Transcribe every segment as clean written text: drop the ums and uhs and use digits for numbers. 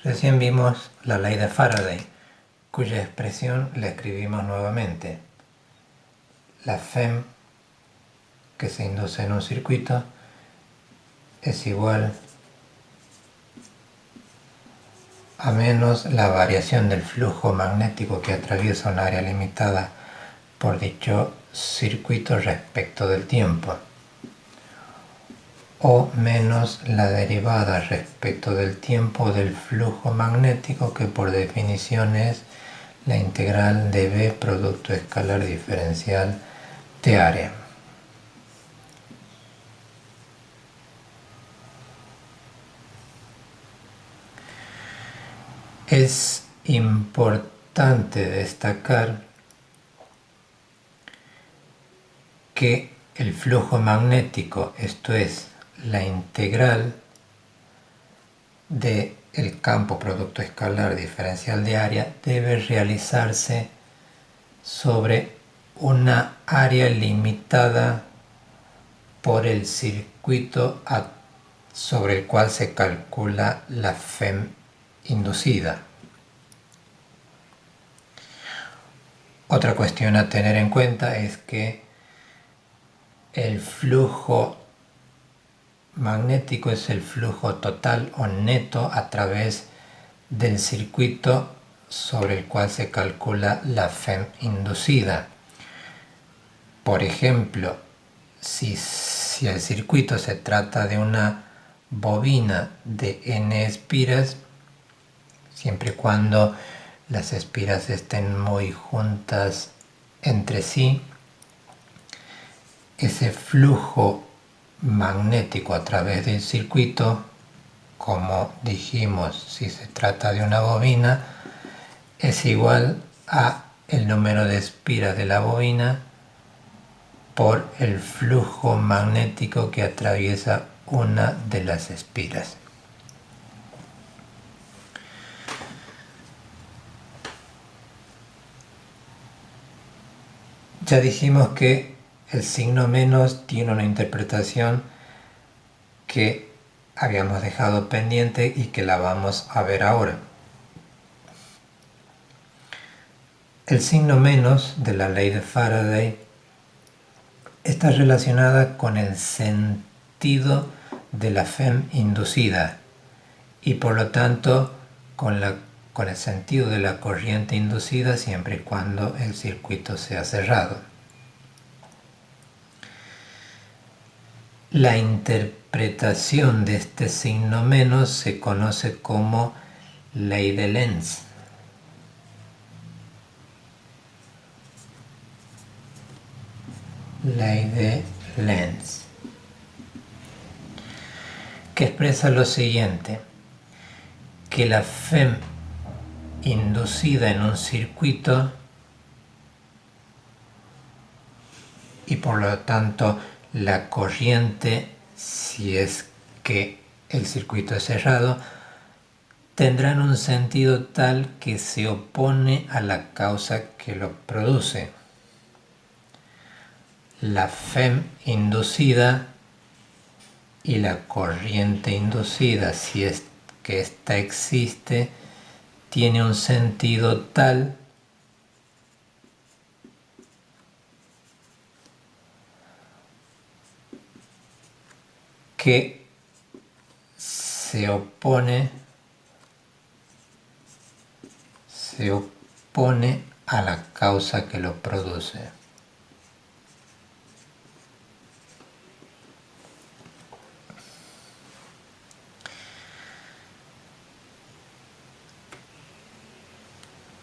Recién vimos la ley de Faraday, cuya expresión la escribimos nuevamente. La FEM que se induce en un circuito es igual a menos la variación del flujo magnético que atraviesa un área limitada por dicho circuito respecto del tiempo, o menos la derivada respecto del tiempo del flujo magnético, que por definición es la integral de B producto escalar diferencial de área. Es importante destacar que el flujo magnético, esto es, la integral del campo producto escalar diferencial de área, debe realizarse sobre una área limitada por el circuito sobre el cual se calcula la FEM inducida. Otra cuestión a tener en cuenta es que el flujo magnético es el flujo total o neto a través del circuito sobre el cual se calcula la FEM inducida. Por ejemplo, si el circuito se trata de una bobina de n espiras, siempre y cuando las espiras estén muy juntas entre sí, ese flujo magnético a través del circuito, como dijimos, si se trata de una bobina, es igual a el número de espiras de la bobina por el flujo magnético que atraviesa una de las espiras. Ya dijimos que el signo menos tiene una interpretación que habíamos dejado pendiente y que la vamos a ver ahora. El signo menos de la ley de Faraday está relacionada con el sentido de la FEM inducida y por lo tanto con el sentido de la corriente inducida siempre y cuando el circuito sea cerrado. La interpretación de este signo menos se conoce como ley de Lenz. Ley de Lenz, que expresa lo siguiente, que la FEM inducida en un circuito y por lo tanto la corriente, si es que el circuito es cerrado, tendrán un sentido tal que se opone a la causa que lo produce. La FEM inducida y la corriente inducida, si es que ésta existe, tiene un sentido tal que se opone a la causa que lo produce.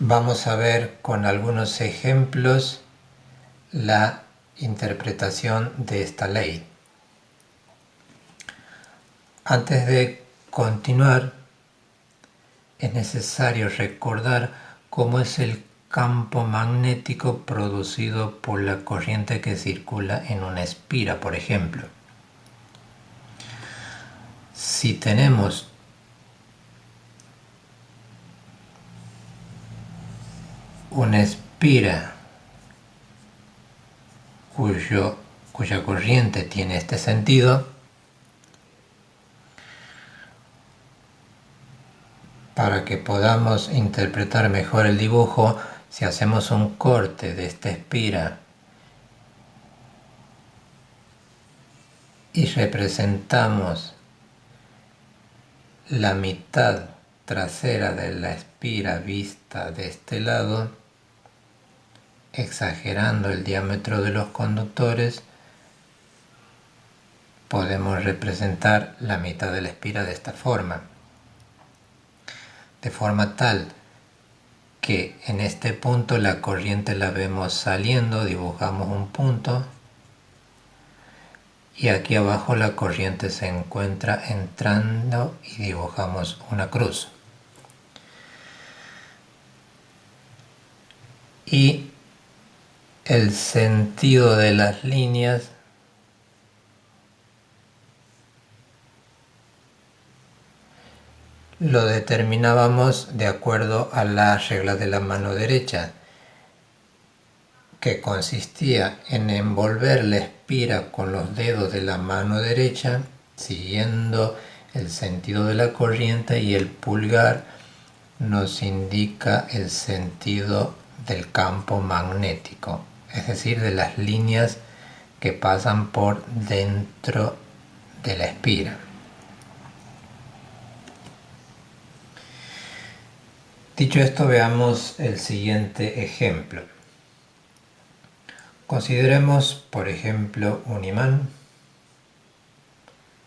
Vamos a ver con algunos ejemplos la interpretación de esta ley. Antes de continuar, es necesario recordar cómo es el campo magnético producido por la corriente que circula en una espira, por ejemplo. Si tenemos una espira cuya corriente tiene este sentido, Para que podamos interpretar mejor el dibujo, si hacemos un corte de esta espira y representamos la mitad trasera de la espira vista de este lado, exagerando el diámetro de los conductores, podemos representar la mitad de la espira de esta forma. De forma tal que en este punto la corriente la vemos saliendo, dibujamos un punto, y aquí abajo la corriente se encuentra entrando y dibujamos una cruz. Y el sentido de las líneas lo determinábamos de acuerdo a la regla de la mano derecha, que consistía en envolver la espira con los dedos de la mano derecha, siguiendo el sentido de la corriente, y el pulgar nos indica el sentido del campo magnético, es decir, de las líneas que pasan por dentro de la espira. Dicho esto, veamos el siguiente ejemplo. Consideremos, por ejemplo, un imán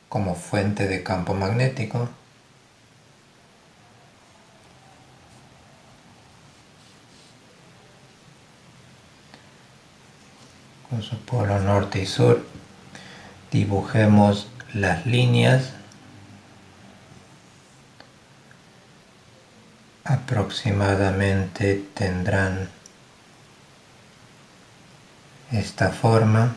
como fuente de campo magnético. Con su polo norte y sur, dibujemos las líneas aproximadamente tendrán esta forma.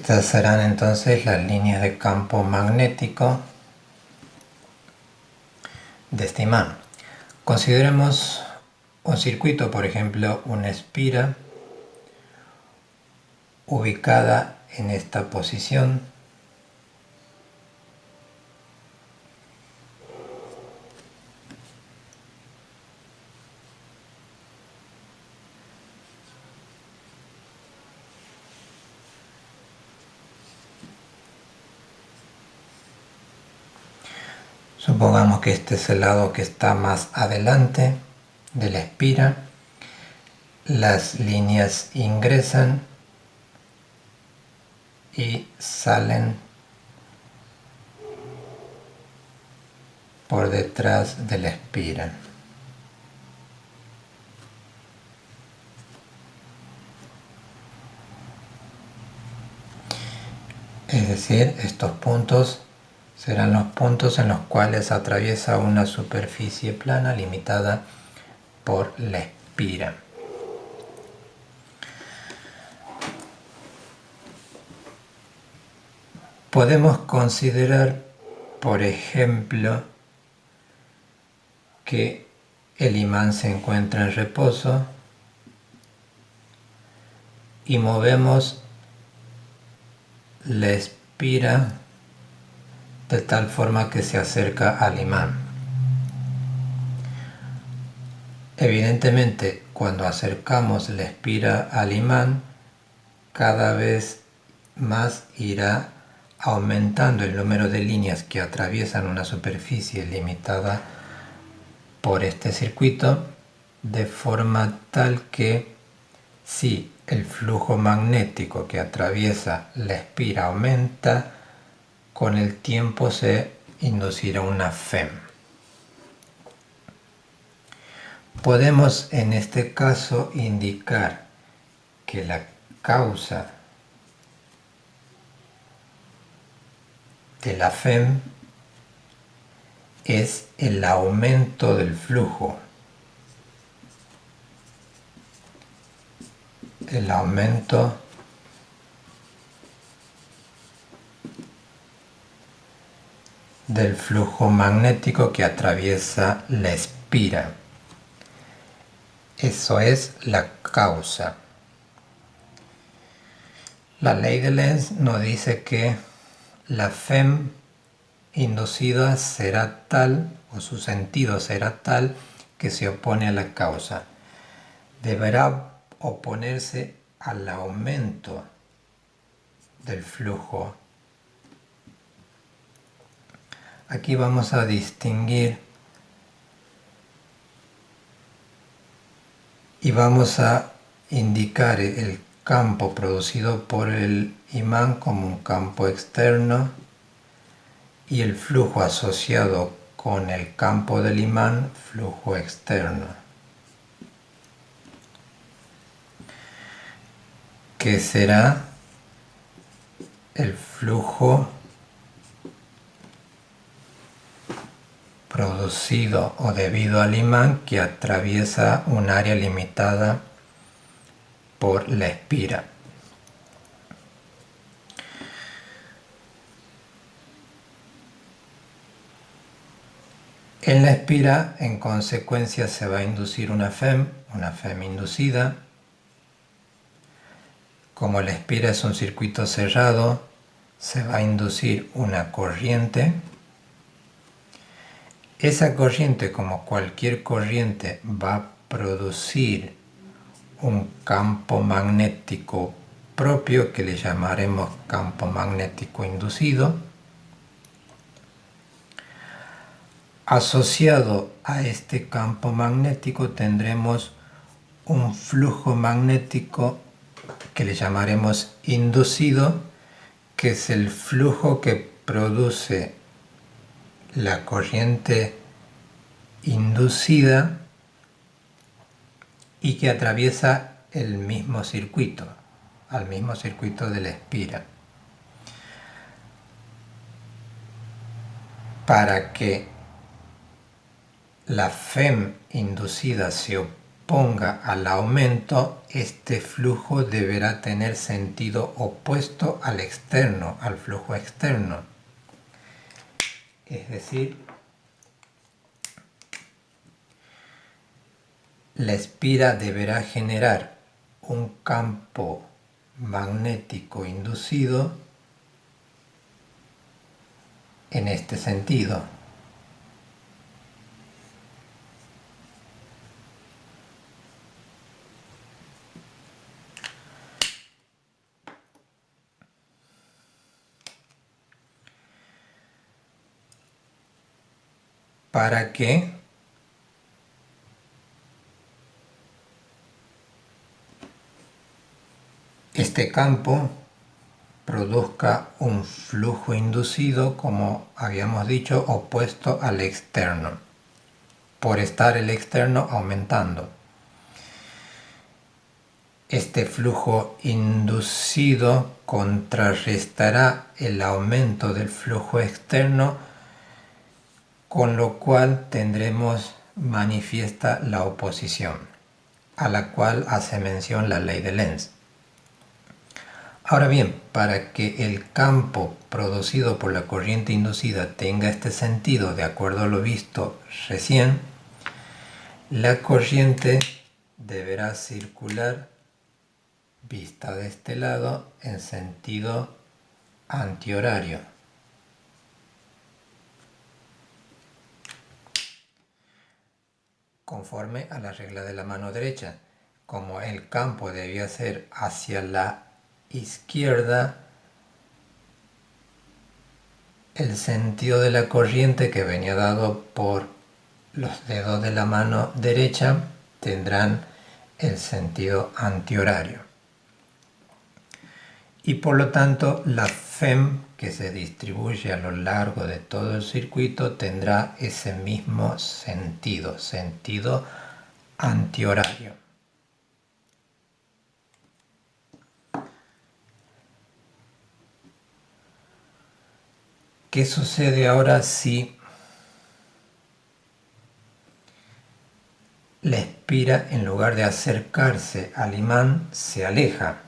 Estas serán entonces las líneas de campo magnético de este imán. Consideremos un circuito, por ejemplo, una espira ubicada en esta posición. Supongamos que este es el lado que está más adelante de la espira. Las líneas ingresan y salen por detrás de la espira. Es decir, estos puntos serán los puntos en los cuales atraviesa una superficie plana limitada por la espira. Podemos considerar, por ejemplo, que el imán se encuentra en reposo y movemos la espira de tal forma que se acerca al imán. Evidentemente, cuando acercamos la espira al imán, cada vez más irá aumentando el número de líneas que atraviesan una superficie limitada por este circuito, de forma tal que si el flujo magnético que atraviesa la espira aumenta, con el tiempo se inducirá una FEM. Podemos en este caso indicar que la causa de la FEM es el aumento del flujo. el aumento del flujo magnético que atraviesa la espira. Eso es la causa. La ley de Lenz nos dice que la FEM inducida será tal, o su sentido será tal, que se opone a la causa. Deberá oponerse al aumento del flujo. Aquí vamos a distinguir y vamos a indicar el campo producido por el imán como un campo externo y el flujo asociado con el campo del imán, flujo externo, que será el flujo producido o debido al imán que atraviesa un área limitada por la espira. En la espira, en consecuencia, se va a inducir una FEM inducida. Como la espira es un circuito cerrado, se va a inducir una corriente. Esa corriente, como cualquier corriente, va a producir un campo magnético propio que le llamaremos campo magnético inducido. Asociado a este campo magnético tendremos un flujo magnético que le llamaremos inducido, que es el flujo que produce la corriente inducida y que atraviesa el mismo circuito, al mismo circuito de la espira. Para que la FEM inducida se oponga al aumento, este flujo deberá tener sentido opuesto al externo, al flujo externo. Es decir, la espira deberá generar un campo magnético inducido en este sentido. Para que este campo produzca un flujo inducido, como habíamos dicho, opuesto al externo, por estar el externo aumentando. Este flujo inducido contrarrestará el aumento del flujo externo, con lo cual tendremos manifiesta la oposición, a la cual hace mención la ley de Lenz. Ahora bien, para que el campo producido por la corriente inducida tenga este sentido, de acuerdo a lo visto recién, la corriente deberá circular, vista de este lado, en sentido antihorario. Conforme a la regla de la mano derecha, como el campo debía ser hacia la izquierda, el sentido de la corriente que venía dado por los dedos de la mano derecha tendrán el sentido antihorario. Y por lo tanto la FEM que se distribuye a lo largo de todo el circuito tendrá ese mismo sentido, sentido antihorario. ¿Qué sucede ahora si la espira, en lugar de acercarse al imán, se aleja.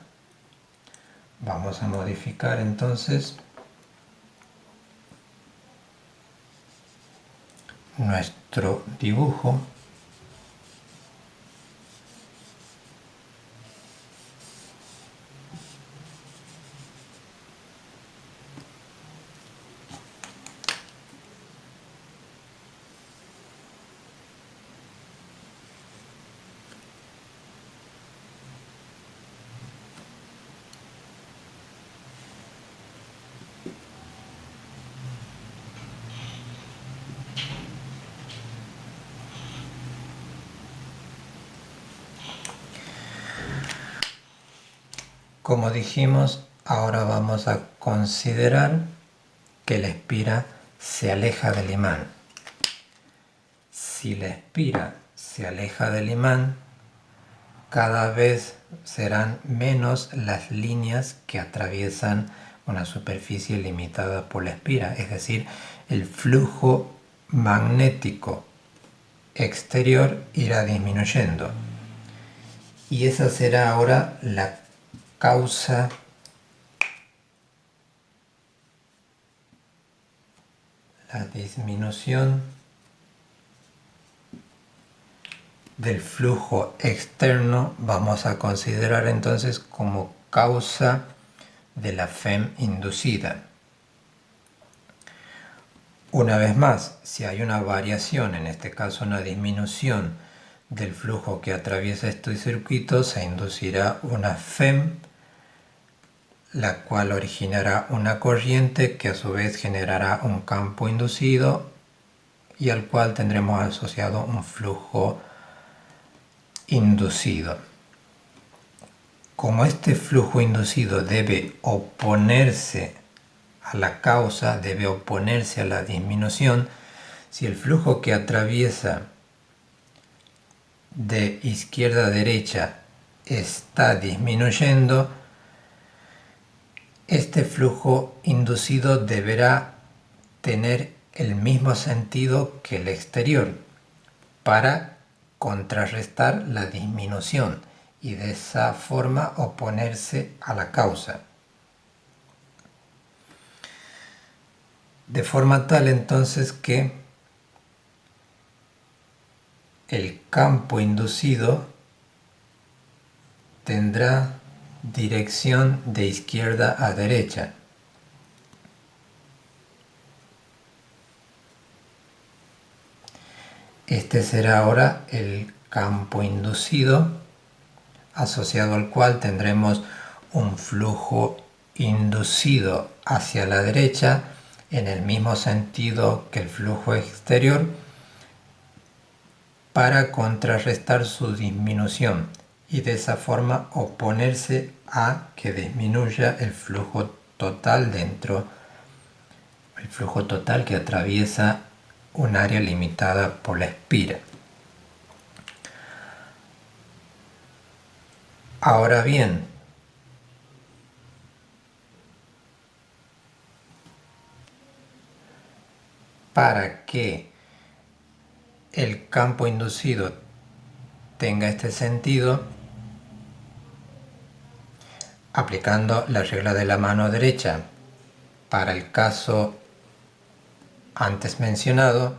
Vamos a modificar entonces nuestro dibujo. Como dijimos, ahora vamos a considerar que la espira se aleja del imán. Si la espira se aleja del imán, cada vez serán menos las líneas que atraviesan una superficie limitada por la espira, es decir, el flujo magnético exterior irá disminuyendo. Y esa será ahora la causa la disminución del flujo externo vamos a considerar entonces como causa de la FEM inducida. Una vez más, si hay una variación, en este caso una disminución del flujo que atraviesa este circuito, se inducirá una FEM, la cual originará una corriente que a su vez generará un campo inducido y al cual tendremos asociado un flujo inducido. Como este flujo inducido debe oponerse a la causa, debe oponerse a la disminución, si el flujo que atraviesa de izquierda a derecha está disminuyendo, este flujo inducido deberá tener el mismo sentido que el exterior para contrarrestar la disminución y de esa forma oponerse a la causa. De forma tal entonces que el campo inducido tendrá dirección de izquierda a derecha. Este será ahora el campo inducido, asociado al cual tendremos un flujo inducido hacia la derecha en el mismo sentido que el flujo exterior para contrarrestar su disminución y de esa forma oponerse a que disminuya el flujo total el flujo total que atraviesa un área limitada por la espira. Ahora bien, para que el campo inducido tenga este sentido, aplicando la regla de la mano derecha para el caso antes mencionado,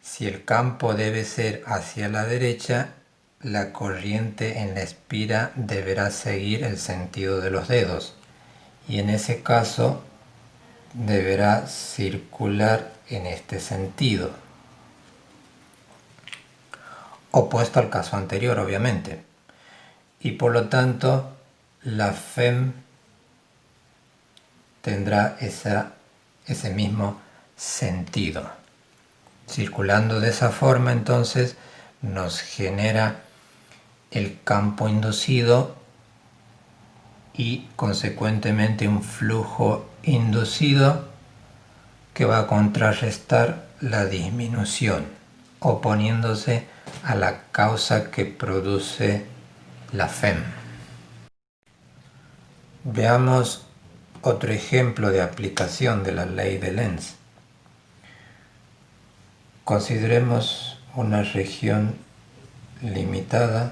si el campo debe ser hacia la derecha, la corriente en la espira deberá seguir el sentido de los dedos y en ese caso deberá circular en este sentido, opuesto al caso anterior obviamente, y por lo tanto la FEM tendrá ese mismo sentido. Circulando de esa forma entonces nos genera el campo inducido y consecuentemente un flujo inducido que va a contrarrestar la disminución, oponiéndose a la causa que produce la FEM. Veamos otro ejemplo de aplicación de la ley de Lenz. Consideremos una región limitada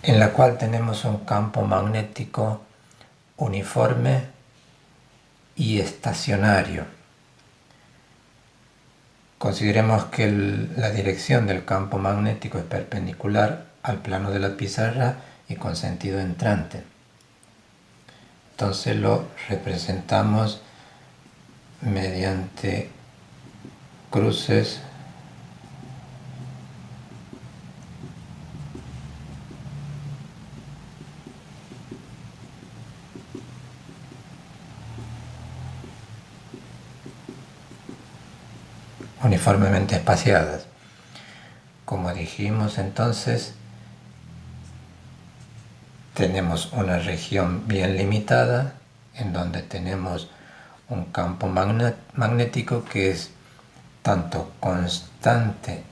en la cual tenemos un campo magnético uniforme y estacionario. Consideremos que la dirección del campo magnético es perpendicular al plano de la pizarra y con sentido entrante. Entonces lo representamos mediante cruces uniformemente espaciadas. Como dijimos entonces, tenemos una región bien limitada en donde tenemos un campo magnético que es tanto constante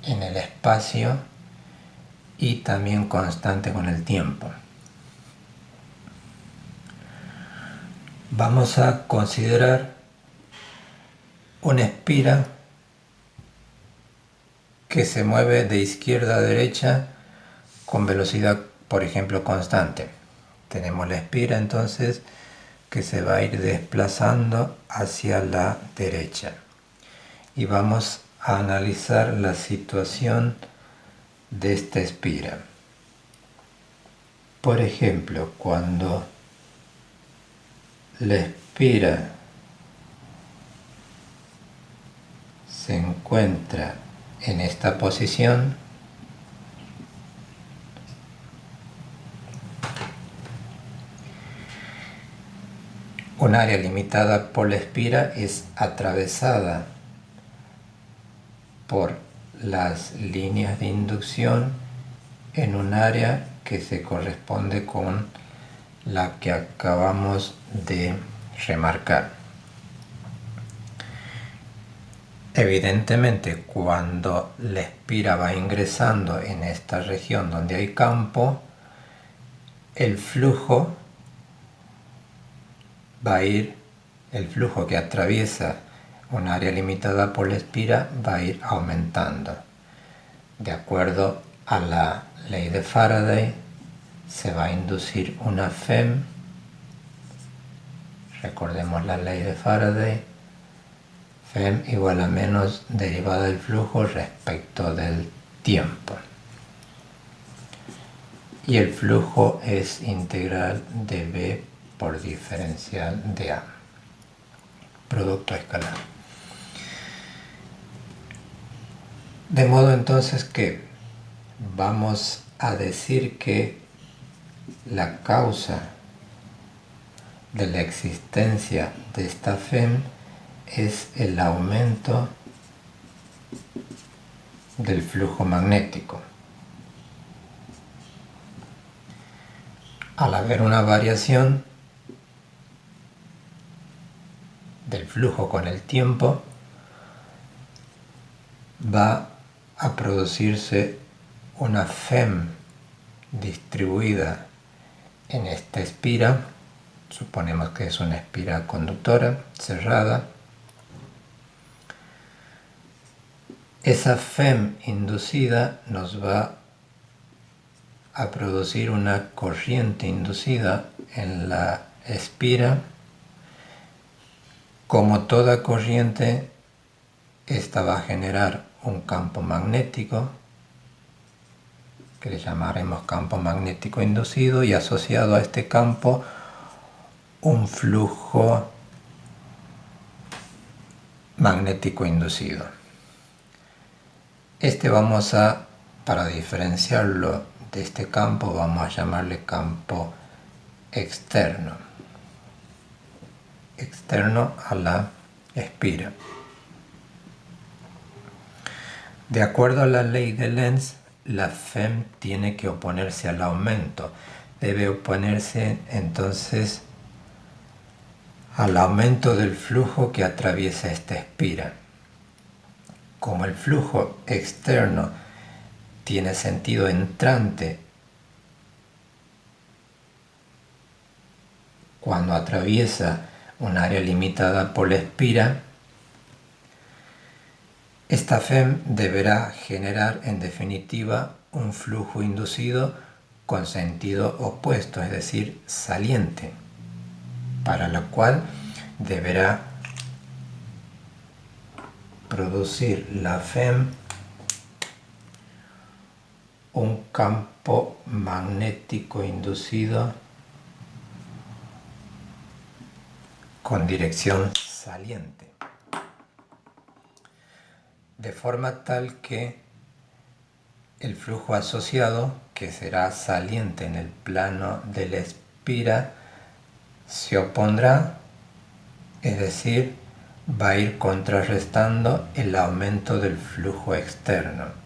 en el espacio y también constante con el tiempo. Vamos a considerar una espira que se mueve de izquierda a derecha con velocidad, por ejemplo, constante. Tenemos la espira entonces que se va a ir desplazando hacia la derecha. Y vamos a analizar la situación de esta espira. Por ejemplo, cuando la espira se encuentra en esta posición, un área limitada por la espira es atravesada por las líneas de inducción en un área que se corresponde con la que acabamos de remarcar. Evidentemente, cuando la espira va ingresando en esta región donde hay campo, el flujo que atraviesa un área limitada por la espira va a ir aumentando. De acuerdo a la ley de Faraday, se va a inducir una FEM. Recordemos la ley de Faraday. FEM igual a menos derivada del flujo respecto del tiempo. Y el flujo es integral de B por diferencial de A. Producto escalar. De modo entonces que vamos a decir que la causa de la existencia de esta FEM es el aumento del flujo magnético. Al haber una variación del flujo con el tiempo, va a producirse una FEM distribuida en esta espira. Suponemos que es una espira conductora cerrada. Esa FEM inducida nos va a producir una corriente inducida en la espira. Como toda corriente, esta va a generar un campo magnético que le llamaremos campo magnético inducido, y asociado a este campo un flujo magnético inducido. Para diferenciarlo de este campo, vamos a llamarle campo externo a la espira. De acuerdo a la ley de Lenz, la FEM tiene que oponerse al aumento. Debe oponerse entonces al aumento del flujo que atraviesa esta espira. Como el flujo externo tiene sentido entrante cuando atraviesa un área limitada por la espira, esta FEM deberá generar en definitiva un flujo inducido con sentido opuesto, es decir, saliente, para lo cual deberá producir la FEM un campo magnético inducido con dirección saliente, de forma tal que el flujo asociado, que será saliente en el plano de la espira, se opondrá, es decir, va a ir contrarrestando el aumento del flujo externo.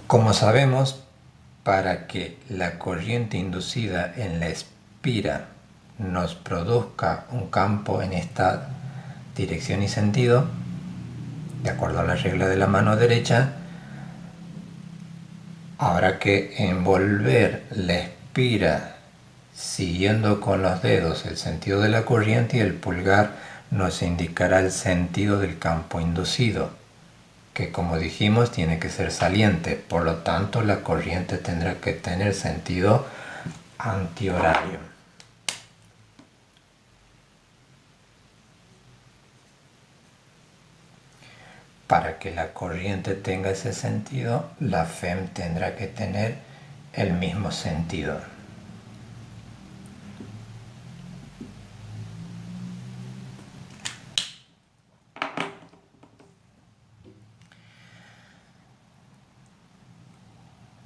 Como sabemos, para que la corriente inducida en la espira nos produzca un campo en esta dirección y sentido, de acuerdo a la regla de la mano derecha, habrá que envolver la espira siguiendo con los dedos el sentido de la corriente y el pulgar nos indicará el sentido del campo inducido, que como dijimos tiene que ser saliente, por lo tanto la corriente tendrá que tener sentido antihorario. Para que la corriente tenga ese sentido, la FEM tendrá que tener el mismo sentido.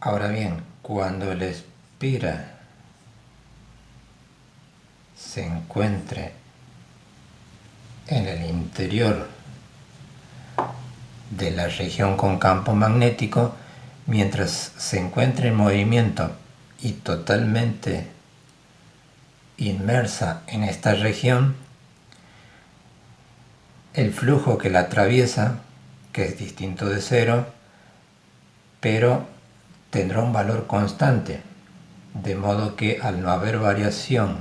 Ahora bien, cuando la espira se encuentre en el interior de la región con campo magnético, mientras se encuentre en movimiento y totalmente inmersa en esta región, el flujo que la atraviesa, que es distinto de cero, pero tendrá un valor constante, de modo que al no haber variación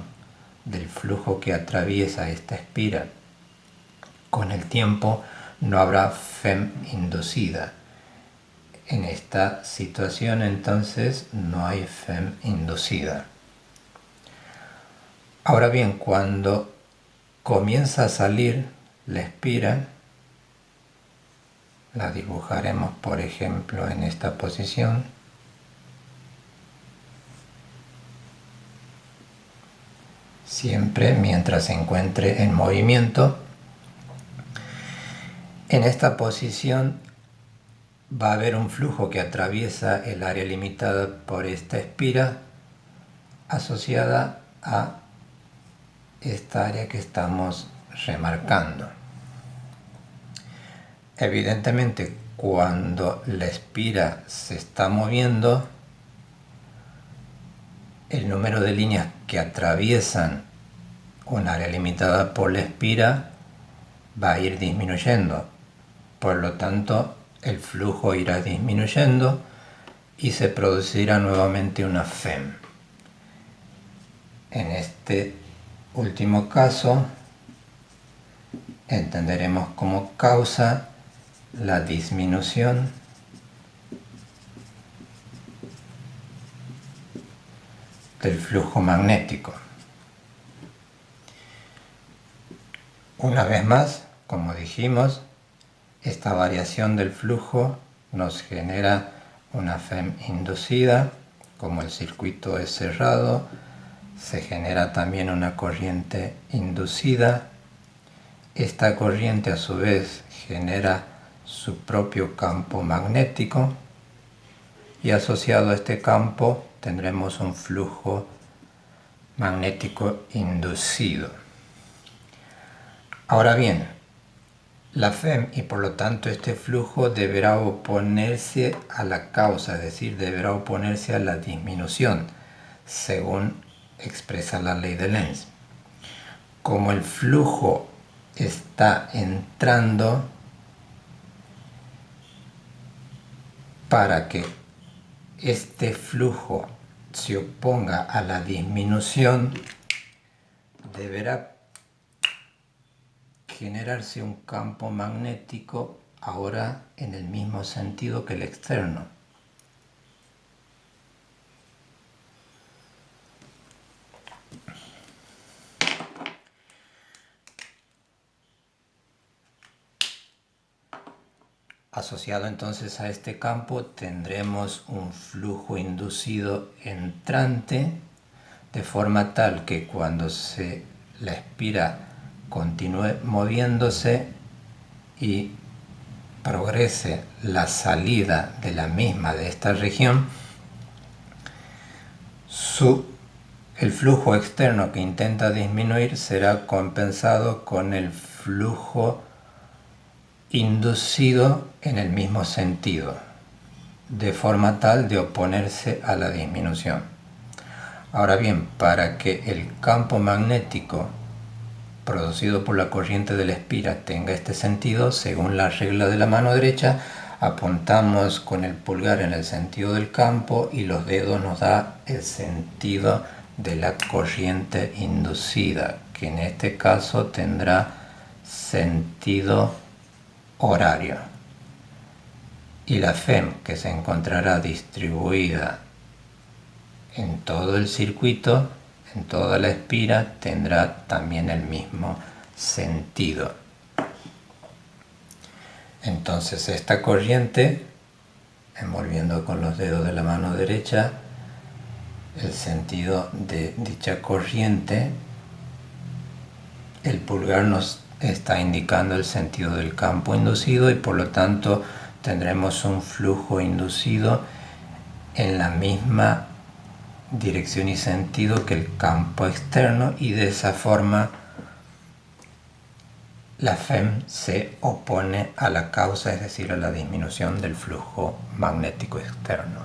del flujo que atraviesa esta espira con el tiempo, no habrá FEM inducida. En esta situación entonces no hay FEM inducida. Ahora bien, cuando comienza a salir la espira, la dibujaremos por ejemplo en esta posición. Siempre mientras se encuentre en movimiento. En esta posición va a haber un flujo que atraviesa el área limitada por esta espira asociada a esta área que estamos remarcando. Evidentemente, cuando la espira se está moviendo, el número de líneas que atraviesan un área limitada por la espira va a ir disminuyendo. Por lo tanto, el flujo irá disminuyendo y se producirá nuevamente una FEM. En este último caso, entenderemos como causa la disminución del flujo magnético. Una vez más, como dijimos, esta variación del flujo nos genera una FEM inducida. Como el circuito es cerrado, se genera también una corriente inducida. Esta corriente a su vez genera su propio campo magnético y asociado a este campo tendremos un flujo magnético inducido. Ahora bien, la FEM y por lo tanto este flujo deberá oponerse a la causa, es decir, deberá oponerse a la disminución, según expresa la ley de Lenz. Como el flujo está entrando, para que este flujo se oponga a la disminución, deberá generarse un campo magnético ahora en el mismo sentido que el externo. Asociado entonces a este campo tendremos un flujo inducido entrante, de forma tal que cuando la espira continúe moviéndose y progrese la salida de la misma de esta región, el flujo externo que intenta disminuir será compensado con el flujo inducido en el mismo sentido, de forma tal de oponerse a la disminución. Ahora bien, para que el campo magnético producido por la corriente de la espira tenga este sentido, según la regla de la mano derecha, apuntamos con el pulgar en el sentido del campo y los dedos nos da el sentido de la corriente inducida, que en este caso tendrá sentido horario. Y la FEM, que se encontrará distribuida en todo el circuito, en toda la espira, tendrá también el mismo sentido. Entonces esta corriente, envolviendo con los dedos de la mano derecha el sentido de dicha corriente, el pulgar nos está indicando el sentido del campo inducido y por lo tanto tendremos un flujo inducido en la misma dirección y sentido que el campo externo, y de esa forma la FEM se opone a la causa, es decir, a la disminución del flujo magnético externo.